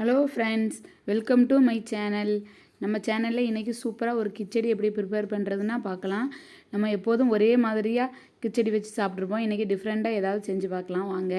Hello friends, welcome to my channel. நம்ம சேனலில் இன்றைக்கி சூப்பராக ஒரு கிச்சடி எப்படி ப்ரிப்பேர் பண்ணுறதுன்னா பார்க்கலாம். நம்ம எப்போதும் ஒரே மாதிரியாக கிச்சடி வச்சு சாப்பிட்ருப்போம். இன்றைக்கி டிஃப்ரெண்ட்டாக ஏதாவது செஞ்சு பார்க்கலாம். வாங்க,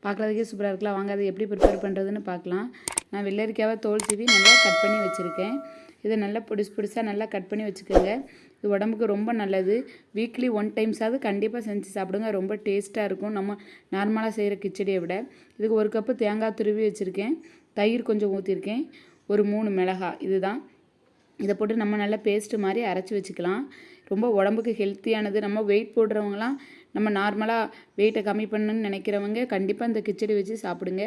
பார்க்குறதுக்கே சூப்பராக இருக்கலாம். வாங்க, அதை எப்படி ப்ரிப்பேர் பண்ணுறதுன்னு பார்க்கலாம். நான் வெள்ளரிக்காவை தோல் சீவி நல்லா கட் பண்ணி வச்சுருக்கேன். இதை நல்லா பொடிசாக நல்லா கட் பண்ணி வச்சுக்கோங்க. இது உடம்புக்கு ரொம்ப நல்லது. வீக்லி 1 டைம்ஸாவது கண்டிப்பாக செஞ்சு சாப்பிடுங்க. ரொம்ப டேஸ்ட்டாக இருக்கும் நம்ம நார்மலாக செய்கிற கிச்சடியை விட. இதுக்கு 1 கப்பு தேங்காய் துருவி வச்சுருக்கேன். தயிர் கொஞ்சம் ஊற்றிருக்கேன். ஒரு 3 மிளகாய். இதுதான். இதை போட்டு நம்ம நல்லா பேஸ்ட்டு மாதிரி அரைச்சி வச்சுக்கலாம். ரொம்ப உடம்புக்கு ஹெல்த்தியானது. நம்ம வெயிட் போடுறவங்களாம், நம்ம நார்மலாக வெயிட்டை கம்மி பண்ணணுன்னு நினைக்கிறவங்க கண்டிப்பாக இந்த கிச்சடி வச்சு சாப்பிடுங்க.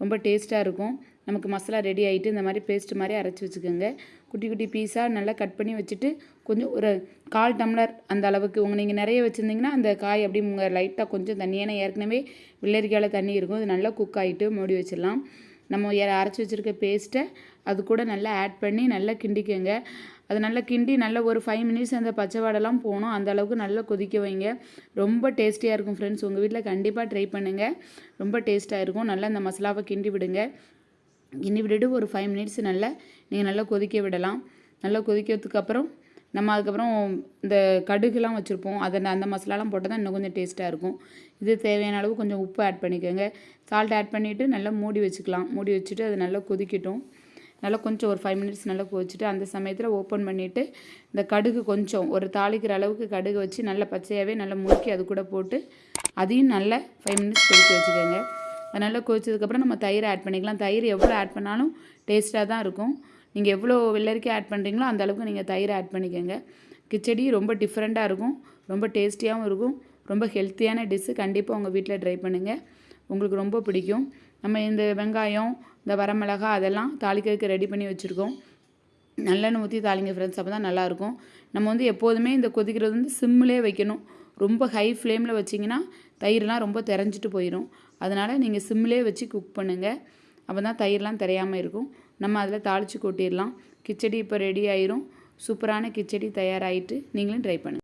ரொம்ப டேஸ்ட்டாக இருக்கும். நமக்கு மசாலா ரெடி ஆகிட்டு இந்த மாதிரி பேஸ்ட்டு மாதிரி அரைச்சி வச்சுக்கோங்க. குட்டி குட்டி பீஸாக நல்லா கட் பண்ணி வச்சுட்டு கொஞ்சம் ஒரு 1/4 டம்ளர் அந்த அளவுக்கு நீங்கள் நிறைய வச்சுருந்தீங்கன்னா அந்த காய் அப்படி உங்கள் லைட்டாக கொஞ்சம் தண்ணியான, ஏற்கனவே வெள்ளரிக்காயில் தண்ணி இருக்கும். இது நல்லா குக் ஆகிட்டு மூடி வச்சிடலாம். நம்ம அரைச்சி வச்சுருக்க பேஸ்ட்டை அது கூட நல்லா ஆட் பண்ணி நல்லா கிண்டிக்கோங்க. அது நல்லா கிண்டி நல்லா ஒரு 5 மினிட்ஸ் அந்த பச்சை வாடெல்லாம் போகணும். அந்த அளவுக்கு நல்லா கொதிக்க வைங்க. ரொம்ப டேஸ்டியாக இருக்கும் ஃப்ரெண்ட்ஸ். உங்கள் வீட்டில் கண்டிப்பாக ட்ரை பண்ணுங்கள். ரொம்ப டேஸ்ட்டாக இருக்கும். நல்லா இந்த மசாலாவை கிண்டி விடுங்க. கிண்டி விட்டுட்டு ஒரு 5 மினிட்ஸ் நீங்கள் நல்லா கொதிக்க விடலாம். நல்லா கொதிக்கிறதுக்கப்புறம் நம்ம அதுக்கப்புறம் இந்த கடுகுலாம் வச்சுருப்போம். அந்த மசாலாலாம் போட்டால் தான் இன்னும் கொஞ்சம் டேஸ்ட்டாக இருக்கும். இது தேவையான அளவு கொஞ்சம் உப்பு ஆட் பண்ணிக்கோங்க. சால்ட் ஆட் பண்ணிவிட்டு நல்லா மூடி வச்சுக்கலாம். மூடி வச்சுட்டு அது நல்லா கொதிக்கட்டும். நல்லா கொஞ்சம் ஒரு 5 மினிட்ஸ் நல்லா கொதிச்சுட்டு அந்த சமயத்தில் ஓப்பன் பண்ணிவிட்டு இந்த கடுகு கொஞ்சம் ஒரு தாளிக்கிற அளவுக்கு கடுகு வச்சு நல்லா பச்சையாகவே நல்லா முறுக்கி அது கூட போட்டு அதையும் நல்லா 5 மினிட்ஸ் கொதிக்க வச்சுக்கோங்க. அது நல்லா கொதிச்சதுக்கப்புறம் நம்ம தயிர் ஆட் பண்ணிக்கலாம். தயிர் எவ்வளோ ஆட் பண்ணாலும் டேஸ்ட்டாக தான் இருக்கும். நீங்கள் எவ்வளோ வெள்ளரிக்காய் ஆட் பண்ணுறீங்களோ அந்த அளவுக்கு நீங்கள் தயிர் ஆட் பண்ணிக்கோங்க. கிச்சடி ரொம்ப டிஃப்ரெண்ட்டாக இருக்கும். ரொம்ப டேஸ்டியாகவும் இருக்கும். ரொம்ப ஹெல்த்தியான டிஷ்ஷு. கண்டிப்பாக உங்கள் வீட்டில் ட்ரை பண்ணுங்கள். உங்களுக்கு ரொம்ப பிடிக்கும். நம்ம இந்த வெங்காயம், இந்த வரமிளகாய் அதெல்லாம் தாளிக்கிறதுக்கு ரெடி பண்ணி வச்சுருக்கோம். நல்லெண்ணெய் ஊற்றி தாளிங்க ஃப்ரெண்ட்ஸ். அப்போ தான் நல்லாயிருக்கும். நம்ம எப்போதுமே இந்த கொதிக்கிறது சிம்மிலே வைக்கணும். ரொம்ப ஹை ஃப்ளேமில் வச்சிங்கன்னா தயிர்லாம் ரொம்ப தெரிஞ்சிட்டு போயிடும். அதனால் நீங்கள் சிம்மிலே வச்சு குக் பண்ணுங்கள். அப்போ தான் தயிர்லாம் தெரியாமல் இருக்கும். நம்ம அதில் தாளித்து கொட்டிடலாம். கிச்சடி இப்போ ரெடி ஆயிரும். சூப்பரான கிச்சடி தயாராகிட்டு நீங்களும் ட்ரை பண்ணுங்கள்.